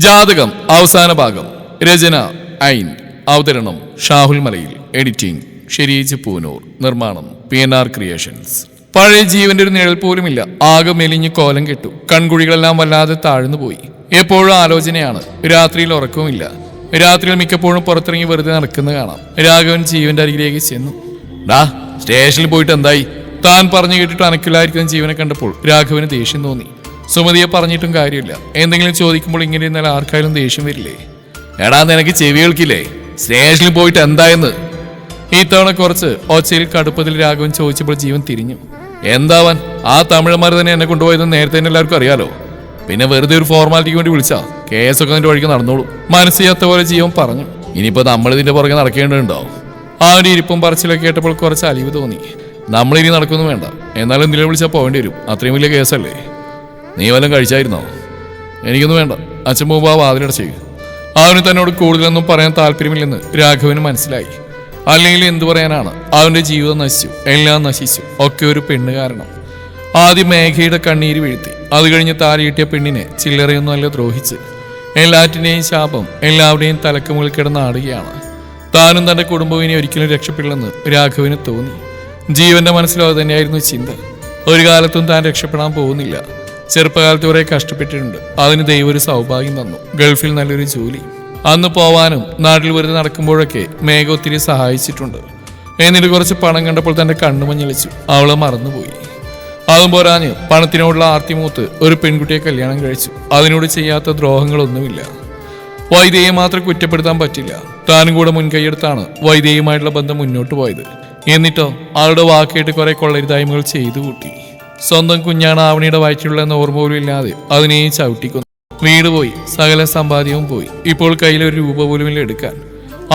ജാതകം അവസാന ഭാഗം. രചന ഐൻ. അവതരണം ഷാഹുൽ മലയിൽ. എഡിറ്റിംഗ് ഷെരീജ് പൂനൂർ. നിർമ്മാണം PNR ക്രിയേഷൻസ്. പഴയ ജീവന്റെ ഒരു നിഴൽ പോലുമില്ല. ആകെ മെലിഞ്ഞ് കോലം കെട്ടു. കൺകുഴികളെല്ലാം വല്ലാതെ താഴ്ന്നുപോയി. എപ്പോഴും ആലോചനയാണ്. രാത്രിയിൽ ഉറക്കവുമില്ല. രാത്രിയിൽ മിക്കപ്പോഴും പുറത്തിറങ്ങി വെറുതെ നടക്കുന്ന കാണാം. രാഘവൻ ജീവന്റെ അരികിലേക്ക് ചെന്നു. സ്റ്റേഷനിൽ പോയിട്ട് എന്തായി? താൻ പറഞ്ഞു കേട്ടിട്ട് അനക്കില്ലായിരിക്കുന്ന ജീവനെ കണ്ടപ്പോൾ രാഘവന് ദേഷ്യം തോന്നി. സുമതിയെ പറഞ്ഞിട്ടും കാര്യമില്ല. എന്തെങ്കിലും ചോദിക്കുമ്പോൾ ഇങ്ങനെ ഇരുന്നാൽ ആർക്കായാലും ദേഷ്യം വരില്ലേ? എടാ, നിനക്ക് ചെവി കേൾക്കില്ലേ? സ്റ്റേഷനിൽ പോയിട്ട് എന്തായെന്ന്? ഇത്തവണ കുറച്ച് ഒച്ചയിൽ കടുപ്പത്തിൽ രാഘവൻ ചോദിച്ചപ്പോൾ ജീവൻ തിരിഞ്ഞു. എന്താവാൻ? ആ തമിഴന്മാർ തന്നെ എന്നെ കൊണ്ടുപോയതെന്ന് നേരത്തെ തന്നെ എല്ലാവർക്കും അറിയാലോ. പിന്നെ വെറുതെ ഒരു ഫോർമാലിറ്റിക്ക് വേണ്ടി വിളിച്ചാ കേസൊക്കെ അതിന്റെ വഴിക്ക് നടന്നോളൂ. മനസ്സിലാത്ത പോലെ ജീവൻ പറഞ്ഞു. ഇനിയിപ്പോ നമ്മളിതിന്റെ പുറകെ നടക്കേണ്ടതുണ്ടോ? ആ ഒരു ഇരിപ്പും പറച്ചിലൊക്കെ കേട്ടപ്പോൾ കുറച്ച് അലിവ് തോന്നി. നമ്മളിനി നടക്കൊന്നും വേണ്ട. എന്നാലും എന്തിനെ വിളിച്ചാൽ പോകേണ്ടി വരും. അത്രയും വലിയ കേസല്ലേ. നീ വല്ലതും കഴിച്ചായിരുന്നോ? എനിക്കൊന്നും വേണ്ട. അച്ഛൻ മുമ്പ് ആ വാതിലടച്ചേക്ക്. അവന് തന്നോട് കൂടുതലൊന്നും പറയാൻ താല്പര്യമില്ലെന്ന് രാഘവന് മനസ്സിലായി. അല്ലെങ്കിൽ എന്തു പറയാനാണ്? അവന്റെ ജീവിതം നശിച്ചു, എല്ലാം നശിച്ചു. ഒക്കെ ഒരു പെണ്ണ് കാരണം. ആദ്യം മേഘയുടെ കണ്ണീര് വീഴ്ത്തി. അത് കഴിഞ്ഞ് താലി കിട്ടിയ പെണ്ണിനെ ചില്ലറയൊന്നും അല്ല ദ്രോഹിച്ച്. എല്ലാറ്റിൻ്റെയും ശാപം എല്ലാവരുടെയും തലക്ക് മുകളിൽ കിടന്ന് ആടുകയാണ്. താനും തന്റെ കുടുംബവും ഇനി ഒരിക്കലും രക്ഷപ്പെടില്ലെന്ന് രാഘവന് തോന്നി. ജീവന്റെ മനസ്സിലും അത് തന്നെയായിരുന്നു ചിന്ത. ഒരു കാലത്തും താൻ രക്ഷപ്പെടാൻ പോകുന്നില്ല. ചെറുപ്പകാലത്ത് കുറെ കഷ്ടപ്പെട്ടിട്ടുണ്ട്. അതിന് ദൈവം ഒരു സൗഭാഗ്യം തന്നു. ഗൾഫിൽ നല്ലൊരു ജോലി. അന്ന് പോവാനും നാട്ടിൽ വെറുതെ നടക്കുമ്പോഴൊക്കെ മേഘ ഒത്തിരി സഹായിച്ചിട്ടുണ്ട്. എന്നിട്ട് കുറച്ച് പണം കണ്ടപ്പോൾ തന്റെ കണ്ണുമഞ്ഞളിച്ചു. അവളെ മറന്നുപോയി. അതും പോരാഞ്ഞ് പണത്തിനോടുള്ള ആർത്തിമൂത്ത് ഒരു പെൺകുട്ടിയെ കല്യാണം കഴിച്ചു. അതിനോട് ചെയ്യാത്ത ദ്രോഹങ്ങളൊന്നുമില്ല. വൈദേഹിയെ മാത്രം കുറ്റപ്പെടുത്താൻ പറ്റില്ല. താനും കൂടെ മുൻകൈയെടുത്താണ് വൈദേഹിയുമായിട്ടുള്ള ബന്ധം മുന്നോട്ട് പോയത്. എന്നിട്ടോ അവളുടെ വാക്കേട്ട് കുറെ കൊള്ളരുതായ്മകൾ ചെയ്തു കൂട്ടി. സ്വന്തം കുഞ്ഞാണ് ആവണിയുടെ വയറ്റിലുള്ള ഓർമ്മ പോലും ഇല്ലാതെ അതിനെയും ചവിട്ടിക്കൊന്നു. വീട് പോയി, സകല സമ്പാദ്യവും പോയി. ഇപ്പോൾ കയ്യിലൊരു രൂപ പോലുമില്ല എടുക്കാൻ.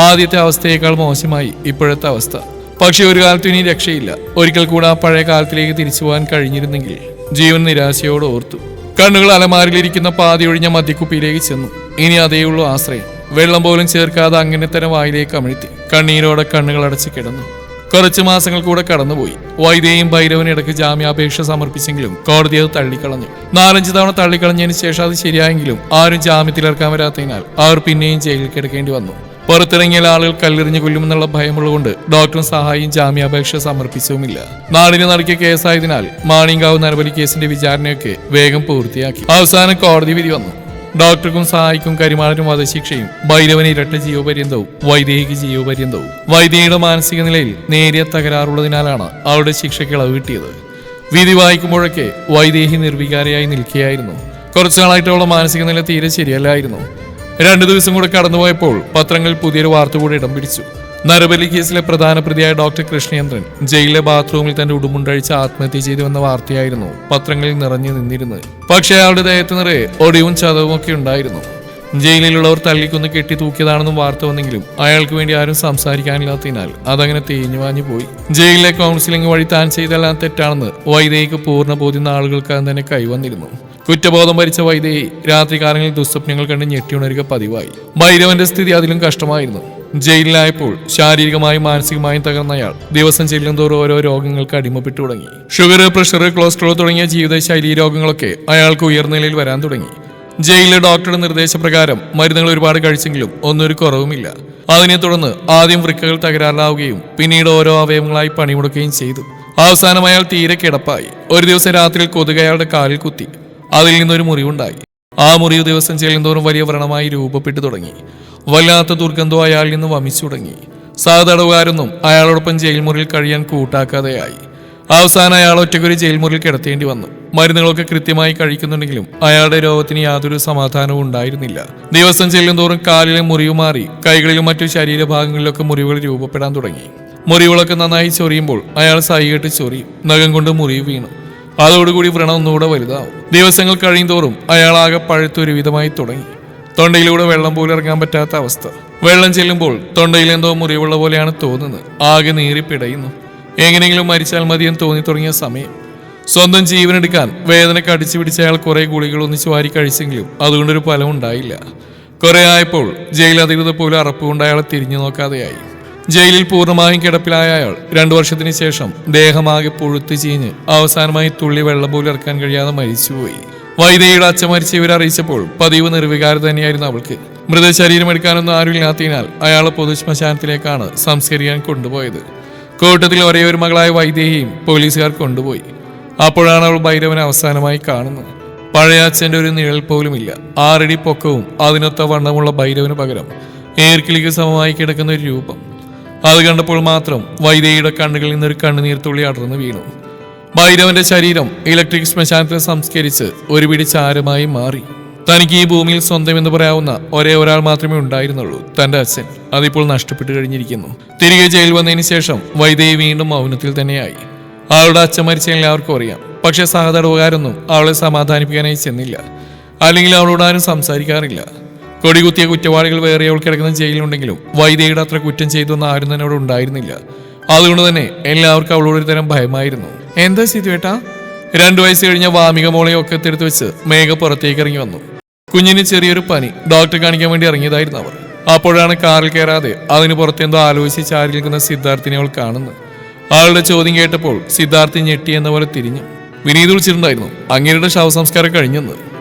ആദ്യത്തെ അവസ്ഥയേക്കാൾ മോശമായി ഇപ്പോഴത്തെ അവസ്ഥ. പക്ഷെ ഒരു കാലത്തും ഇനി രക്ഷയില്ല. ഒരിക്കൽ കൂടെ ആ പഴയ കാലത്തിലേക്ക് തിരിച്ചു പോകാൻ കഴിഞ്ഞിരുന്നെങ്കിൽ. ജീവൻ നിരാശയോട് ഓർത്തു. കണ്ണുകൾ അലമാരിലിരിക്കുന്ന പാതി ഒഴിഞ്ഞ മദ്യക്കുപ്പിയിലേക്ക് ചെന്നു. ഇനി അതേയുള്ളൂ ആശ്രയം. വെള്ളം പോലും ചേർക്കാതെ അങ്ങനെ തന്നെ വായിലേക്ക് അമിഴ്ത്തി കണ്ണീരോടെ കണ്ണുകൾ അടച്ച് കിടന്നു. കുറച്ചു മാസങ്ങൾ കൂടെ കടന്നുപോയി. വൈദേഹിയും ഭൈരവനും ഇടയ്ക്ക് ജാമ്യാപേക്ഷ സമർപ്പിച്ചെങ്കിലും കോടതി അത് തള്ളിക്കളഞ്ഞു. 4-5 തവണ തള്ളിക്കളഞ്ഞതിന് ശേഷം അത് ശരിയായെങ്കിലും ആരും ജാമ്യത്തിലിറക്കാൻ വരാത്തതിനാൽ അവർ പിന്നെയും ജയിലിൽ കിടക്കേണ്ടി വന്നു. പുറത്തിറങ്ങിയ ആളുകൾ കല്ലെറിഞ്ഞു കൊല്ലുമെന്നുള്ള ഭയമുള്ളതുകൊണ്ട് ഡോക്ടറും സഹായിയും ജാമ്യാപേക്ഷ സമർപ്പിച്ചതുമില്ല. നാടിന് നടക്കിയ കേസായതിനാൽ മാണിങ്കാവ് നരബലി കേസിന്റെ വിചാരണയൊക്കെ വേഗം പൂർത്തിയാക്കി. അവസാനം കോടതി വിധി വന്നു. ഡോക്ടർക്കും സഹായിക്കും കരിമാറിനും വധശിക്ഷയും, ഭൈരവന് ഇരട്ട ജീവപര്യന്തവും, വൈദേഹിക്ക് ജീവപര്യന്തവും. വൈദേഹിയുടെ മാനസിക നിലയിൽ നേരിയ തകരാറുള്ളതിനാലാണ് അവരുടെ ശിക്ഷയ്ക്ക് ഇളവ് കിട്ടിയത്. വിധി വായിക്കുമ്പോഴൊക്കെ വൈദേഹി നിർവികാരയായി നിൽക്കുകയായിരുന്നു. കുറച്ചു നാളായിട്ടുള്ള മാനസിക നില തീരെ ശരിയല്ലായിരുന്നു. 2 ദിവസം കൂടെ കടന്നുപോയപ്പോൾ പത്രങ്ങളിൽ പുതിയൊരു വാർത്ത കൂടെ ഇടം പിടിച്ചു. നരബലി കേസിലെ പ്രധാന പ്രതിയായ ഡോക്ടർ കൃഷ്ണേന്ദ്രൻ ജയിലിലെ ബാത്റൂമിൽ തന്റെ ഉടുമുണ്ടഴിച്ച് ആത്മഹത്യ ചെയ്തുവെന്ന വാർത്തയായിരുന്നു പത്രങ്ങളിൽ നിറഞ്ഞു നിന്നിരുന്നത്. പക്ഷേ അയാളുടെ ദേഹത്ത് നിറയെ ഒടിവും ചതവും ഒക്കെ ഉണ്ടായിരുന്നു. ജയിലിലുള്ളവർ തല്ലിക്കൊന്ന് കെട്ടി തൂക്കിയതാണെന്നും വാർത്ത വന്നെങ്കിലും അയാൾക്ക് വേണ്ടി ആരും സംസാരിക്കാനില്ലാത്തതിനാൽ അതങ്ങനെ തേഞ്ഞുവാഞ്ഞു പോയി. ജയിലിലെ കൗൺസിലിംഗ് വഴി താൻ ചെയ്തെല്ലാം തെറ്റാണെന്ന് വൈദേഹിക്ക് പൂർണ്ണ ബോധ്യം ആളുകൾക്ക് തന്നെ കൈവന്നിരുന്നു. കുറ്റബോധം ഭരിച്ച വൈദേഹി രാത്രികാലങ്ങളിൽ ദുസ്വപ്നങ്ങൾ കണ്ട് ഞെട്ടിയുണരുക പതിവായി. ഭൈരവന്റെ സ്ഥിതി അതിലും കഷ്ടമായിരുന്നു. ജയിലിലായപ്പോൾ ശാരീരികമായും മാനസികമായും തകർന്ന അയാൾ ദിവസം ചെല്ലും തോറും ഓരോ രോഗങ്ങൾക്ക് അടിമപ്പെട്ടു തുടങ്ങി. ഷുഗർ, പ്രഷർ, കൊളസ്ട്രോൾ തുടങ്ങിയ ജീവിതശൈലി രോഗങ്ങളൊക്കെ അയാൾക്ക് ഉയർന്ന നിലയിൽ വരാൻ തുടങ്ങി. ജയിലിലെ ഡോക്ടറുടെ നിർദ്ദേശപ്രകാരം മരുന്നുകൾ ഒരുപാട് കഴിച്ചെങ്കിലും ഒന്നൊരു കുറവുമില്ല. അതിനെ തുടർന്ന് ആദ്യം വൃക്കകൾ തകരാറിലാവുകയും പിന്നീട് ഓരോ അവയവങ്ങളായി പണിമുടക്കുകയും ചെയ്തു. അവസാനം അയാൾ തീരെ കിടപ്പായി. ഒരു ദിവസം രാത്രിയിൽ കൊതുക് അയാളുടെ കാലിൽ കുത്തി. അതിൽ നിന്നൊരു മുറിവുണ്ടായി. ആ മുറിവ് ദിവസം ചെല്ലുന്തോറും വലിയ വ്രണമായി രൂപപ്പെട്ടു തുടങ്ങി. വല്ലാത്ത ദുർഗന്ധം അയാളിൽ നിന്ന് വമിച്ചു തുടങ്ങി. സഹതടവുകാരൊന്നും അയാളോടൊപ്പം ജയിൽ മുറിയിൽ കഴിയാൻ കൂട്ടാക്കാതെയായി. അവസാനം അയാൾ ഒറ്റയ്ക്കൊരു ജയിൽ മുറിയിൽ കിടത്തേണ്ടി വന്നു. മരുന്നുകളൊക്കെ കൃത്യമായി കഴിക്കുന്നുണ്ടെങ്കിലും അയാളുടെ രോഗത്തിന് യാതൊരു സമാധാനവും ഉണ്ടായിരുന്നില്ല. ദിവസം ചെല്ലുന്തോറും കാലിലെ മുറിവ് മാറി കൈകളിലും മറ്റു ശരീരഭാഗങ്ങളിലൊക്കെ മുറിവുകൾ രൂപപ്പെടാൻ തുടങ്ങി. മുറിവുകളൊക്കെ നന്നായി ചൊറിയുമ്പോൾ അയാൾ സൈകെട്ട് ചൊറിയും. നഖം കൊണ്ട് മുറിവ് വീണു. അതോടുകൂടി വ്രണം ഒന്നുകൂടെ വലുതാവും. ദിവസങ്ങൾ കഴിയുന്തോറും അയാളാകെ പഴുത്തൊരു വിധമായി തുടങ്ങി. തൊണ്ടയിലൂടെ വെള്ളം പോലും ഇറങ്ങാൻ പറ്റാത്ത അവസ്ഥ. വെള്ളം ചെല്ലുമ്പോൾ തൊണ്ടയിൽ എന്തോ മുറിവുള്ള പോലെയാണ് തോന്നുന്നത്. ആകെ നീറിപ്പിടയുന്നു. എങ്ങനെയെങ്കിലും മരിച്ചാൽ മതിയെന്ന് തോന്നി തുടങ്ങിയ സമയം. സ്വന്തം ജീവനെടുക്കാൻ വേദനയ്ക്ക് അടിച്ചു പിടിച്ച അയാൾ കുറെ ഗുളികൾ ഒന്നിച്ച് വാരി കഴിച്ചെങ്കിലും അതുകൊണ്ടൊരു ഫലം ഉണ്ടായില്ല. കുറെ ആയപ്പോൾ ജയിലധികൃതർ പോലും അറപ്പുകൊണ്ട് അയാളെ തിരിഞ്ഞു നോക്കാതെയായി. ജയിലിൽ പൂർണ്ണമായും കിടപ്പിലായ അയാൾ 2 വർഷത്തിന് ശേഷം ദേഹമാകെ പുഴുത്തു ചീഞ്ഞ് അവസാനമായി തുള്ളി വെള്ളം പോലും ഇറക്കാൻ കഴിയാതെ മരിച്ചുപോയി. വൈദേഹിയുടെ അച്ഛൻ മരിച്ച ഇവരെ അറിയിച്ചപ്പോൾ പതിവ് നിർവികാരം തന്നെയായിരുന്നു അവൾക്ക്. മൃതശരീരം എടുക്കാനൊന്നും ആരുമില്ലാത്തതിനാൽ അയാളെ പൊതുശ്മശാനത്തിലേക്കാണ് സംസ്കരിക്കാൻ കൊണ്ടുപോയത്. കൂട്ടത്തിൽ ഒരേ ഒരു മകളായ വൈദേഹിയും പോലീസുകാർ കൊണ്ടുപോയി. അപ്പോഴാണ് അവൾ ഭൈരവനെ അവസാനമായി കാണുന്നത്. പഴയ അച്ഛൻ്റെ ഒരു നിഴൽ പോലുമില്ല. 6 അടി പൊക്കവും അതിനൊത്ത വണ്ണമുള്ള ഭൈരവന് പകരം ഏർക്കിളിക്ക് സമമായി കിടക്കുന്ന ഒരു രൂപം. അത് കണ്ടപ്പോൾ മാത്രം വൈദേഹിയുടെ കണ്ണുകളിൽ നിന്നൊരു കണ്ണുനീർത്തുള്ളി അടർന്നു വീണു. ഭൈരവന്റെ ശരീരം ഇലക്ട്രിക് ശ്മശാനത്തിൽ സംസ്കരിച്ച് ഒരു പിടി ചാരമായി മാറി. തനിക്ക് ഈ ഭൂമിയിൽ സ്വന്തം എന്ന് പറയാവുന്ന ഒരേ ഒരാൾ മാത്രമേ ഉണ്ടായിരുന്നുള്ളൂ, തന്റെ അച്ഛൻ. അതിപ്പോൾ നഷ്ടപ്പെട്ടു കഴിഞ്ഞിരിക്കുന്നു. തിരികെ ജയിൽ വന്നതിന് ശേഷം വൈദേഹി വീണ്ടും മൗനത്തിൽ തന്നെയായി. അവളുടെ അച്ഛൻ മരിച്ച എല്ലാവർക്കും അറിയാം. പക്ഷെ സഹതടവുകാരൊന്നും അവളെ സമാധാനിപ്പിക്കാനായി ചെന്നില്ല. അല്ലെങ്കിൽ അവളോട് ആരും സംസാരിക്കാറില്ല. കൊടികുത്തിയ കുറ്റവാളികൾ വേറെ അവൾ കിടക്കുന്ന ജയിലുണ്ടെങ്കിലും വൈദേഹിയുടെ അത്ര കുറ്റം ചെയ്തൊന്നും ആരും തന്നെ അവിടെ ഉണ്ടായിരുന്നില്ല. അതുകൊണ്ട് തന്നെ എല്ലാവർക്കും അവളോടൊരു തരം ഭയമായിരുന്നു. എന്താ സിതുവേട്ടാ? 2 വയസ്സ് കഴിഞ്ഞ വാമിക മോളെ ഒക്കെ എടുത്ത് വെച്ച് മേഘ പുറത്തേക്ക് ഇറങ്ങി വന്നു. കുഞ്ഞിന് ചെറിയൊരു പനി, ഡോക്ടറെ കാണിക്കാൻ വേണ്ടി ഇറങ്ങിയതായിരുന്നു അവർ. അപ്പോഴാണ് കാറിൽ കയറാതെ അതിന് പുറത്തെന്തോ ആലോചിച്ച് ചാരി നിൽക്കുന്ന സിദ്ധാർത്ഥിനെ അവൾ കാണുന്നത്. ആളുടെ ചോദ്യം കേട്ടപ്പോൾ സിദ്ധാർത്ഥി ഞെട്ടി എന്ന പോലെ തിരിഞ്ഞു. വിനീത് വിളിച്ചിട്ടുണ്ടായിരുന്നു അങ്ങേരുടെ ശവസംസ്കാരം കഴിഞ്ഞെന്ന്.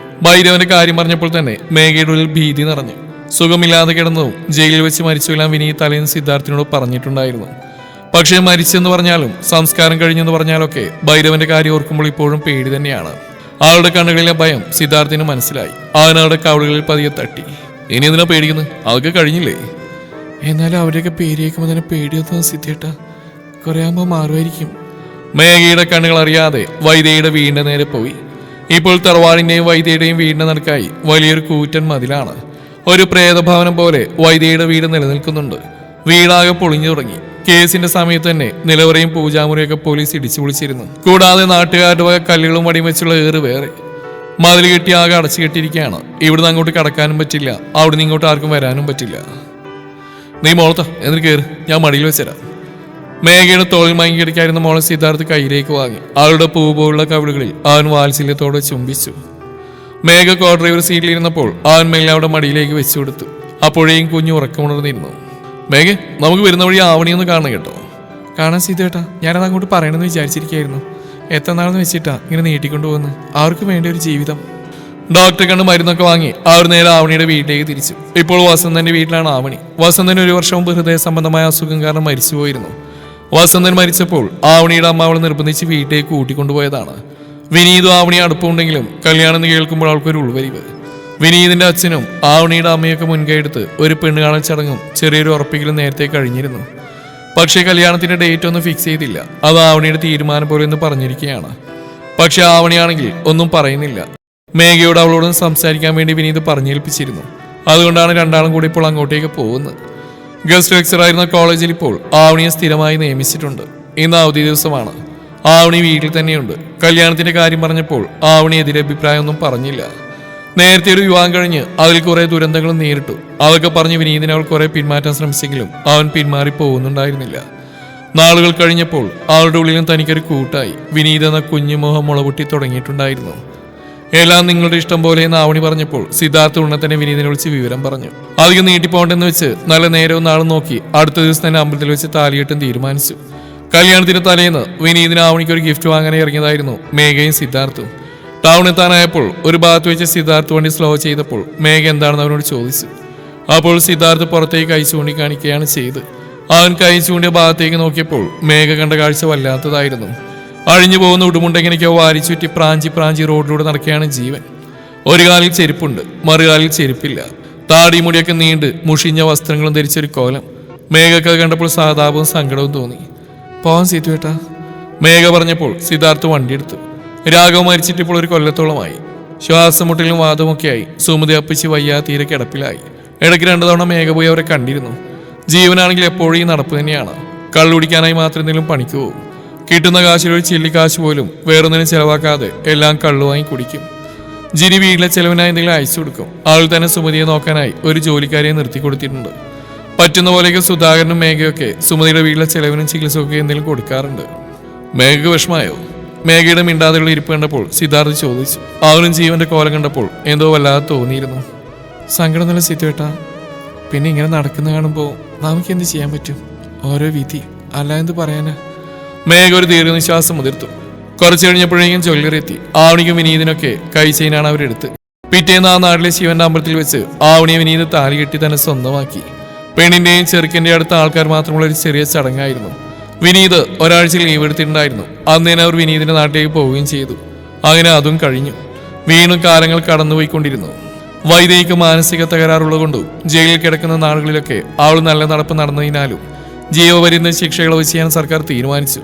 ഭൈരവന്റെ കാര്യം പറഞ്ഞപ്പോൾ തന്നെ മേഘയുടെ ഉള്ളിൽ ഭീതി നിറഞ്ഞു. സുഖമില്ലാതെ കിടന്നതും ജയിലിൽ വെച്ച് മരിച്ചുകൊല്ലാൻ വിനീത് തലേന്ന് സിദ്ധാർത്ഥിനോട് പറഞ്ഞിട്ടുണ്ടായിരുന്നു. പക്ഷേ മരിച്ചെന്ന് പറഞ്ഞാലും സംസ്കാരം കഴിഞ്ഞെന്ന് പറഞ്ഞാലൊക്കെ ഭൈരവന്റെ കാര്യം ഓർക്കുമ്പോൾ ഇപ്പോഴും പേടി തന്നെയാണ്. ആളുടെ കണ്ണുകളിലെ ഭയം സിദ്ധാർത്ഥിന് മനസ്സിലായി. അവനവരുടെ കവളുകളിൽ പതിയെ തട്ടി. ഇനി എന്തിനാ പേടിക്കുന്നത്? അതൊക്കെ കഴിഞ്ഞില്ലേ? എന്നാലും അവരുടെയൊക്കെ പേര് കേൾക്കുമ്പോൾ തന്നെ പേടിയൊന്നും സിദ്ധേട്ടാ, കുറെ ആകുമ്പോൾ മാറുമായിരിക്കും. മേഘയുടെ കണ്ണുകൾ അറിയാതെ വൈദേഹിയുടെ വീടിന്റെ നേരെ പോയി. ഇപ്പോൾ തറവാടിന്റെയും വൈദേഹിയുടെയും വീടിന്റെ നടുക്കായി വലിയൊരു കൂറ്റൻ മതിലാണ്. ഒരു പ്രേതഭവനം പോലെ വൈദേഹിയുടെ വീട് നിലനിൽക്കുന്നുണ്ട്. വീടാകെ പൊളിഞ്ഞു തുടങ്ങി. കേസിന്റെ സമയത്ത് തന്നെ നിലവറയും പൂജാമുറിയൊക്കെ പോലീസ് ഇടിച്ചു പൊളിച്ചിരുന്നു. കൂടാതെ നാട്ടുകാരുടെ വക കല്ലുകളും വടിയും വെച്ചുള്ള ഏറ് വേറെ. മതിൽ കെട്ടി ആകെ അടച്ചു കെട്ടിയിരിക്കുകയാണ്. ഇവിടുന്ന് അങ്ങോട്ട് കടക്കാനും പറ്റില്ല, അവിടുന്ന് ഇങ്ങോട്ട് ആർക്കും വരാനും പറ്റില്ല. നീ മോളത്ത എന്നിട്ട് കയറി, ഞാൻ മടിയിൽ വെച്ചുതരാം. മേഘയുടെ തോളിൽ മയങ്ങിക്കിടക്കായിരുന്ന മോളെ സിദ്ധാർത്ഥ് കയ്യിലേക്ക് വാങ്ങി. അവളുടെ പൂ പോലുള്ള കവിളുകളിൽ അവൻ വാത്സല്യത്തോടെ ചുംബിച്ചു. മേഘ കോ ഡ്രൈവർ സീറ്റിലിരുന്നപ്പോൾ അവൻ മെല്ലെ അവിടെ മടിയിലേക്ക് വെച്ചു കൊടുത്തു. അപ്പോഴേയും കുഞ്ഞു ഉറക്കമുണർന്നിരുന്നു. മേഘ, നമുക്ക് വരുന്ന വഴി ആവണിയൊന്ന് കാണണം കേട്ടോ. കാണാൻ സിദ്ധേട്ടാ, ഞാനത് അങ്ങോട്ട് പറയണമെന്ന് വിചാരിച്ചിരിക്കുകയായിരുന്നു. എത്ര നാളെന്ന് വെച്ചിട്ടാ ഇങ്ങനെ നീട്ടിക്കൊണ്ടു പോകുന്നത്? അവർക്ക് വേണ്ട ഒരു ജീവിതം. ഡോക്ടറെ കണ്ട് മരുന്നൊക്കെ വാങ്ങി അവർ നേരെ ആവണിയുടെ വീട്ടിലേക്ക് തിരിച്ചു. ഇപ്പോൾ വസന്തന്റെ വീട്ടിലാണ് ആവണി. വസന്തൻ 1 വർഷം മുമ്പ് ഹൃദയ സംബന്ധമായ അസുഖം കാരണം മരിച്ചുപോയിരുന്നു. വസന്തൻ മരിച്ചപ്പോൾ ആവണിയുടെ അമ്മ അവളെ നിർബന്ധിച്ച് വീട്ടിലേക്ക് കൂട്ടിക്കൊണ്ടുപോയതാണ്. വിനീതും ആവണി അടുപ്പമുണ്ടെങ്കിലും കല്യാണം എന്ന് കേൾക്കുമ്പോൾ അവൾക്കൊരു ഉൾവലിവ്. വിനീതിന്റെ അച്ഛനും ആവണിയുടെ അമ്മയൊക്കെ മുൻകൈ എടുത്ത് ഒരു പെണ്ണുകാണൽ ചടങ്ങും ചെറിയൊരു ഉറപ്പിക്കലും നേരത്തെ കഴിഞ്ഞിരുന്നു. പക്ഷേ കല്യാണത്തിന്റെ ഡേറ്റ് ഒന്നും ഫിക്സ് ചെയ്തില്ല. അത് ആവണിയുടെ തീരുമാനം പോലെ എന്ന് പറഞ്ഞിരിക്കുകയാണ്. പക്ഷെ ആവണിയാണെങ്കിൽ ഒന്നും പറയുന്നില്ല. മേഘയോട് അവളോടും സംസാരിക്കാൻ വേണ്ടി വിനീത് പറഞ്ഞേൽപ്പിച്ചിരുന്നു. അതുകൊണ്ടാണ് രണ്ടാളും കൂടി ഇപ്പോൾ അങ്ങോട്ടേക്ക് പോകുന്നത്. ഗസ്റ്റ് ലെക്ചറായിരുന്ന കോളേജിൽ ഇപ്പോൾ ആവണിയെ സ്ഥിരമായി നിയമിച്ചിട്ടുണ്ട്. ഇന്ന് അവധി ദിവസമാണ്. ആവണി വീട്ടിൽ തന്നെയുണ്ട്. കല്യാണത്തിന്റെ കാര്യം പറഞ്ഞപ്പോൾ ആവണി എതിരഭിപ്രായമൊന്നും പറഞ്ഞില്ല. നേരത്തെ ഒരു വിവാഹം കഴിഞ്ഞ് അതിൽ കുറെ ദുരന്തങ്ങളും നേരിട്ടു. അതൊക്കെ പറഞ്ഞ് വിനീതിനെ അവൾ കുറെ പിന്മാറ്റാൻ ശ്രമിച്ചെങ്കിലും അവൻ പിന്മാറി പോകുന്നുണ്ടായിരുന്നില്ല. നാളുകൾ കഴിഞ്ഞപ്പോൾ അവളുടെ ഉള്ളിലും തനിക്കൊരു കൂട്ടായി വിനീത് എന്ന കുഞ്ഞു മോഹം മുളപൊട്ടി തുടങ്ങിയിട്ടുണ്ടായിരുന്നു. എല്ലാം നിങ്ങളുടെ ഇഷ്ടം പോലെ എന്ന് ആവണി പറഞ്ഞപ്പോൾ സിദ്ധാർത്ഥ ഉടനെ തന്നെ വിനീതിനെ വിളിച്ച് വിവരം പറഞ്ഞു. അധികം നീട്ടിപ്പോണ്ടെന്ന് വെച്ച് നല്ല നേരവും നാളും നോക്കി അടുത്ത ദിവസം തന്നെ അമ്പലത്തിൽ വെച്ച് താലികെട്ടും തീരുമാനിച്ചു. കല്യാണത്തിന് തലേന്ന് വിനീതിന് ആവണിക്ക് ഒരു ഗിഫ്റ്റ് വാങ്ങാൻ ഇറങ്ങിയതായിരുന്നു മേഘയും സിദ്ധാർത്ഥും. ടൗൺ എത്താനായപ്പോൾ ഒരു ഭാഗത്ത് വെച്ച് സിദ്ധാർത്ഥ് വണ്ടി സ്ലോ ചെയ്തപ്പോൾ മേഘ എന്താണെന്ന് അവനോട് ചോദിച്ചു. അപ്പോൾ സിദ്ധാർത്ഥ് പുറത്തേക്ക് കൈ ചൂണ്ടിക്കാണിക്കുകയാണ് ചെയ്ത്. അവൻ കൈ ചൂണ്ടിയ ഭാഗത്തേക്ക് നോക്കിയപ്പോൾ മേഘ കണ്ട കാഴ്ച വല്ലാത്തതായിരുന്നു. അഴിഞ്ഞു പോകുന്ന ഉടുമുണ്ടെങ്ങനെയൊക്കെയോ വാരിച്ചുറ്റി പ്രാഞ്ചി റോഡിലൂടെ നടക്കുകയാണ് ജീവൻ. ഒരു കാലിൽ ചെരുപ്പുണ്ട്, മറുകാലിൽ ചെരുപ്പില്ല. താടി മുടിയൊക്കെ നീണ്ട് മുഷിഞ്ഞ വസ്ത്രങ്ങളും ധരിച്ചൊരു കോലം. മേഘക്ക് കണ്ടപ്പോൾ സഹതാപവും സങ്കടവും തോന്നി. പോവാൻ സീറ്റുവേട്ടാ, മേഘ പറഞ്ഞപ്പോൾ സിദ്ധാർത്ഥ് വണ്ടിയെടുത്തു. രാഘവ് മരിച്ചിട്ട് ഇപ്പോൾ 1 കൊല്ലത്തോളമായി. ശ്വാസമുട്ടലും വാദമൊക്കെയായി സുമതി അപ്പിച്ച് വയ്യാ തീരെ കിടപ്പിലായി. ഇടയ്ക്ക് 2 തവണ മേഘ പോയി അവരെ കണ്ടിരുന്നു. ജീവനാണെങ്കിൽ എപ്പോഴും ഈ നടപ്പ് തന്നെയാണ്. കള്ളുടിക്കാനായി മാത്രം എന്തെങ്കിലും പണിക്ക് പോകും. കിട്ടുന്ന കാശിലൊരു ചില്ലിക്കാശ് പോലും വേറൊന്നിനും ചെലവാക്കാതെ എല്ലാം കള്ളു വാങ്ങി കുടിക്കും. ജിനി വീട്ടിലെ ചെലവിനായി എന്തെങ്കിലും അയച്ചു കൊടുക്കും. അവൾ തന്നെ സുമതിയെ നോക്കാനായി ഒരു ജോലിക്കാരിയെ നിർത്തി കൊടുത്തിട്ടുണ്ട്. പറ്റുന്ന പോലെയൊക്കെ സുധാകരനും മേഘയൊക്കെ സുമതിയുടെ വീട്ടിലെ ചെലവിനും ചികിത്സയൊക്കെ എന്തെങ്കിലും കൊടുക്കാറുണ്ട്. മേഘക്ക് വിഷമായോ? മേഘയുടെ മിണ്ടാതെയുള്ള ഇരിപ്പ് കണ്ടപ്പോൾ സിദ്ധാർത്ഥ് ചോദിച്ചു. അവനും ജീവന്റെ കോലം കണ്ടപ്പോൾ എന്തോ വല്ലാതെ തോന്നിയിരുന്നു. സങ്കടം നല്ല സിറ്റുവേട്ടാ. പിന്നെ ഇങ്ങനെ നടക്കുന്ന കാണുമ്പോൾ നമുക്ക് എന്ത് ചെയ്യാൻ പറ്റും? ഓരോ വിധി, അല്ല എന്ത് പറയാനാ? മേഘ ഒരു ദീർഘനിശ്വാസം മുതിർത്തു. കുറച്ചു കഴിഞ്ഞപ്പോഴേക്കും ജ്വല്ലറി എത്തി. ആവണിക്കും വിനീതിനൊക്കെ കൈ ചെയിനാണ് അവരെടുത്ത്. പിറ്റേന്ന് ആ നാട്ടിലെ ശിവന്റെ അമ്പലത്തിൽ വെച്ച് ആവണിയെ വിനീത് താലി കെട്ടി തന്നെ സ്വന്തമാക്കി. പെണ്ണിന്റെയും ചെറുക്കന്റെ അടുത്ത ആൾക്കാർ മാത്രമുള്ള ഒരു ചെറിയ ചടങ്ങായിരുന്നു. വിനീത് ഒരാഴ്ച ലീവ് എടുത്തിട്ടുണ്ടായിരുന്നു. അന്ന് തന്നെ അവർ വിനീതിന്റെ നാട്ടിലേക്ക് പോവുകയും ചെയ്തു. അങ്ങനെ അതും കഴിഞ്ഞു. വീണ്ടും കാലങ്ങൾ കടന്നുപോയിക്കൊണ്ടിരുന്നു. വൈദേഹിക്ക് മാനസിക തകരാറുള്ളതുകൊണ്ടും ജയിലിൽ കിടക്കുന്ന നാളുകളിലൊക്കെ അവൾ നല്ല നടപ്പ് നടന്നതിനാലും ജീവപര്യന്തം ശിക്ഷ ഇളവ് ചെയ്യാൻ സർക്കാർ തീരുമാനിച്ചു.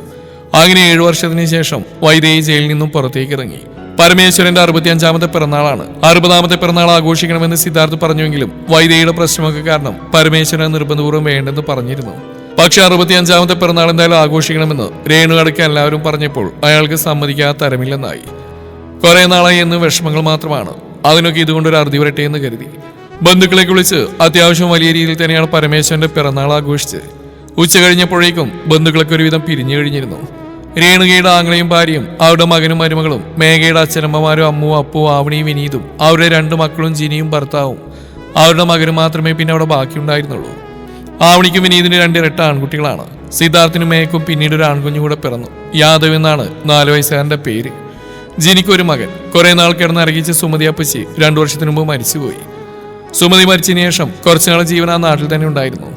അങ്ങനെ 7 വർഷത്തിന് ശേഷം വൈദേഹി ജയിലിൽ നിന്നും പുറത്തേക്ക് ഇറങ്ങി. പരമേശ്വരന്റെ 65ാമത്തെ പിറന്നാളാണ്. 60ാമത്തെ പിറന്നാൾ ആഘോഷിക്കണമെന്ന് സിദ്ധാർത്ഥ് പറഞ്ഞുവെങ്കിലും വൈദേഹിയുടെ പ്രശ്നമൊക്കെ കാരണം പരമേശ്വരൻ നിർബന്ധപൂർവ്വം വേണ്ടെന്ന് പറഞ്ഞിരുന്നു. പക്ഷെ 65ാമത്തെ പിറന്നാൾ എന്തായാലും ആഘോഷിക്കണമെന്ന് രേണുകടക്ക് എല്ലാവരും പറഞ്ഞപ്പോൾ അയാൾക്ക് സമ്മതിക്കാതെ തരമില്ലെന്നായി. കുറെ നാളായി എന്ന് വിഷമങ്ങൾ മാത്രമാണ്. അതിനൊക്കെ ഇതുകൊണ്ടൊരു അറുതി വരട്ടെ എന്ന് കരുതി ബന്ധുക്കളെ വിളിച്ച് അത്യാവശ്യം വലിയ രീതിയിൽ തന്നെയാണ് പരമേശ്വരന്റെ പിറന്നാൾ ആഘോഷിച്ചത്. ഉച്ച കഴിഞ്ഞപ്പോഴേക്കും ബന്ധുക്കളൊക്കെ ഒരുവിധം പിരിഞ്ഞു കഴിഞ്ഞിരുന്നു. രേണുകയുടെ ആങ്ങളെയും ഭാര്യയും അവരുടെ മകനും മരുമകളും, മേഘയുടെ അച്ഛനമ്മമാരും അമ്മുവും അപ്പുവും ആവണിയും വിനീതും, അവരുടെ 2 മക്കളും ജിനിയും ഭർത്താവും, അവരുടെ മകനും മാത്രമേ പിന്നെ അവിടെ ബാക്കിയുണ്ടായിരുന്നുള്ളൂ. ആവണിക്കും വിനീതിന് 2 ഇരട്ട ആൺകുട്ടികളാണ്. സിദ്ധാർത്ഥിനും മേഘക്കും പിന്നീട് ഒരു ആൺകുഞ്ഞു കൂടെ പിറന്നു. യാദവ് എന്നാണ് 4 വയസ്സുകാരന്റെ പേര്. ജിനിക്ക് ഒരു മകൻ. കുറെ നാൾ കിടന്ന് ഇറങ്ങിച്ച് സുമതി അപ്പച്ചി 2 വർഷത്തിന് മുമ്പ് മരിച്ചുപോയി. സുമതി മരിച്ചതിന് ശേഷം കുറച്ചുനാൾ ജീവൻ ആ നാട്ടിൽ തന്നെ ഉണ്ടായിരുന്നു.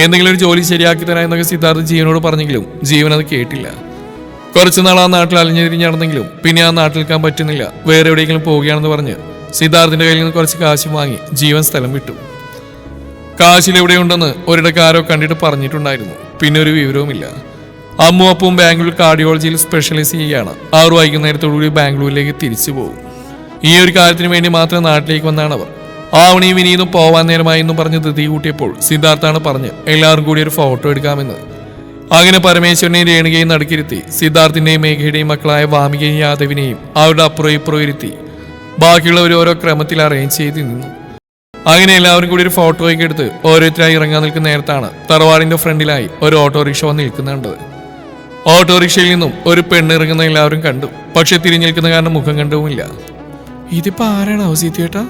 എന്തെങ്കിലും ഒരു ജോലി ശരിയാക്കി തരാമെന്നൊക്കെ സിദ്ധാർത്ഥ് ജീവനോട് പറഞ്ഞെങ്കിലും ജീവൻ അത് കേട്ടില്ല. കുറച്ചുനാൾ ആ നാട്ടിൽ അലഞ്ഞുതിരിഞ്ഞ് നടന്നെങ്കിലും പിന്നെ ആ നാട്ടിൽ നിൽക്കാൻ പറ്റുന്നില്ല, വേറെ എവിടെയെങ്കിലും പോവുകയാണെന്ന് പറഞ്ഞ് സിദ്ധാർത്ഥിന്റെ കയ്യിൽ നിന്ന് കുറച്ച് കാശ് വാങ്ങി ജീവൻ സ്ഥലം വിട്ടു. കാശിൽ എവിടെയുണ്ടെന്ന് ഒരിടക്കാരോ കണ്ടിട്ട് പറഞ്ഞിട്ടുണ്ടായിരുന്നു. പിന്നെ ഒരു വിവരവുമില്ല. അമ്മു അപ്പവും ബാംഗ്ലൂർ കാർഡിയോളജിയിൽ സ്പെഷ്യലൈസ് ചെയ്യുകയാണ്. അവർ വൈകുന്നേരത്തോടുകൂടി ബാംഗ്ലൂരിലേക്ക് തിരിച്ചു പോകും. ഈ ഒരു കാര്യത്തിന് വേണ്ടി മാത്രം നാട്ടിലേക്ക് വന്നാണ് അവർ. ആവണിയും വിനീതും പോവാൻ നേരമായി എന്നും പറഞ്ഞ് ധൃതി കൂട്ടിയപ്പോൾ സിദ്ധാർത്ഥാണ് പറഞ്ഞ് എല്ലാവരും കൂടി ഒരു ഫോട്ടോ എടുക്കാമെന്ന്. അങ്ങനെ പരമേശ്വരനെയും രേണുകയും നടുക്കിരുത്തി സിദ്ധാർത്ഥിന്റെയും മേഘയുടെയും മക്കളായ വാമികയും യാദവിനെയും അവരുടെ അപ്പുറം ഇപ്പുറം ഇരുത്തി ബാക്കിയുള്ളവർ ഓരോ ക്രമത്തിൽ അറേഞ്ച് ചെയ്ത് നിന്നു. അങ്ങനെ എല്ലാവരും കൂടി ഒരു ഫോട്ടോയൊക്കെ എടുത്ത് ഓരോരുത്തരായി ഇറങ്ങാൻ നിൽക്കുന്ന നേരത്താണ് തറവാടിന്റെ ഫ്രണ്ടിലായി ഒരു ഓട്ടോറിക്ഷ വന്ന് നിൽക്കുന്നുണ്ട്. ഓട്ടോറിക്ഷയിൽ നിന്നും ഒരു പെണ്ണ് ഇറങ്ങുന്ന എല്ലാവരും കണ്ടു. പക്ഷെ തിരിഞ്ഞു നിൽക്കുന്ന കാരണം മുഖം കണ്ടുമില്ല. ഇതിപ്പോ ആരാണ് അവസീത്തേട്ടാ?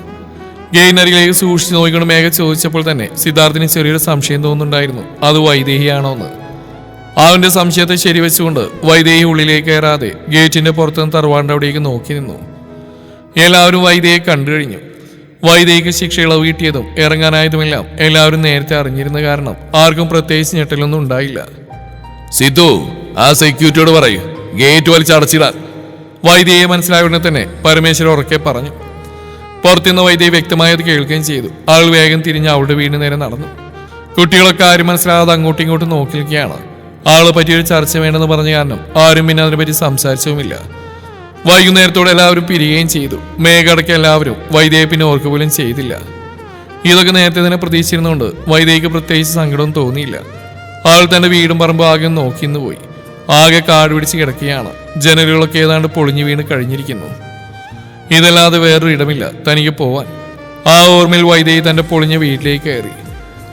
ഗെയിനറിലേക്ക് സൂക്ഷിച്ചു നോക്കിക്കൊണ്ട് മേഘ ചോദിച്ചപ്പോൾ തന്നെ സിദ്ധാർത്ഥിന് ചെറിയൊരു സംശയം തോന്നുന്നുണ്ടായിരുന്നു, അത് വൈദേഹിയാണോ എന്ന്. അവന്റെ സംശയത്തെ ശരിവെച്ചുകൊണ്ട് വൈദേഹി ഉള്ളിലേക്ക് കയറാതെ ഗേറ്റിന്റെ പുറത്തുനിന്ന് തറവാടിന്റെ അവിടേക്ക് നോക്കി നിന്നു. എല്ലാവരും വൈദേഹിയെ കണ്ടു കഴിഞ്ഞു. വൈദേഹിക്ക് ശിക്ഷ ഇളവ് കിട്ടിയതും ഇറങ്ങാനായതുമെല്ലാം എല്ലാവരും നേരത്തെ അറിഞ്ഞിരുന്ന കാരണം ആർക്കും പ്രത്യേകിച്ച് ഞെട്ടലൊന്നും ഉണ്ടായില്ല. സിദ്ധു, ആ സെക്യൂരിറ്റിയോട് പറയൂ ഗേറ്റ് വലിച്ചടച്ചിടാൻ. വൈദേഹിയെ മനസ്സിലായ ഉടനെ തന്നെ പരമേശ്വരൻ ഉറക്കെ പറഞ്ഞു. പുറത്തുനിന്ന് വൈദേഹി വ്യക്തമായത് കേൾക്കുകയും ചെയ്തു. ആൾ വേഗം തിരിഞ്ഞ് അവളുടെ വീടിന് നേരെ നടന്നു. കുട്ടികളൊക്കെ ആരും മനസ്സിലാകാതെ അങ്ങോട്ടും ഇങ്ങോട്ടും നോക്കി നിൽക്കുകയാണ്. ആളെ പറ്റിയൊരു ചർച്ച വേണ്ടെന്ന് പറഞ്ഞ കാരണം ആരും പിന്നെ അതിനെപ്പറ്റി സംസാരിച്ചതുമില്ല. വൈകുന്നേരത്തോടെ എല്ലാവരും പിരിയുകയും ചെയ്തു. മേഘടക്കം എല്ലാവരും വൈദേഹി പിന്നെ ഓർക്കുക പോലും ചെയ്തില്ല. ഇതൊക്കെ നേരത്തെ തന്നെ പ്രതീക്ഷിച്ചിരുന്നുകൊണ്ട് വൈദേഹിക്ക് പ്രത്യേകിച്ച് സങ്കടവും തോന്നിയില്ല. ആൾ തന്റെ വീടും പറമ്പും ആകെ നോക്കിന്ന് പോയി. ആകെ കാട് പിടിച്ച് കിടക്കുകയാണ്. ജനലുകളൊക്കെ ഏതാണ്ട് പൊളിഞ്ഞു വീണ് കഴിഞ്ഞിരിക്കുന്നു. ഇതല്ലാതെ വേറൊരു ഇടമില്ല തനിക്ക് പോവാൻ. ആ ഓർമ്മയിൽ വൈദേഹി തന്റെ പൊളിഞ്ഞ വീട്ടിലേക്ക് കയറി.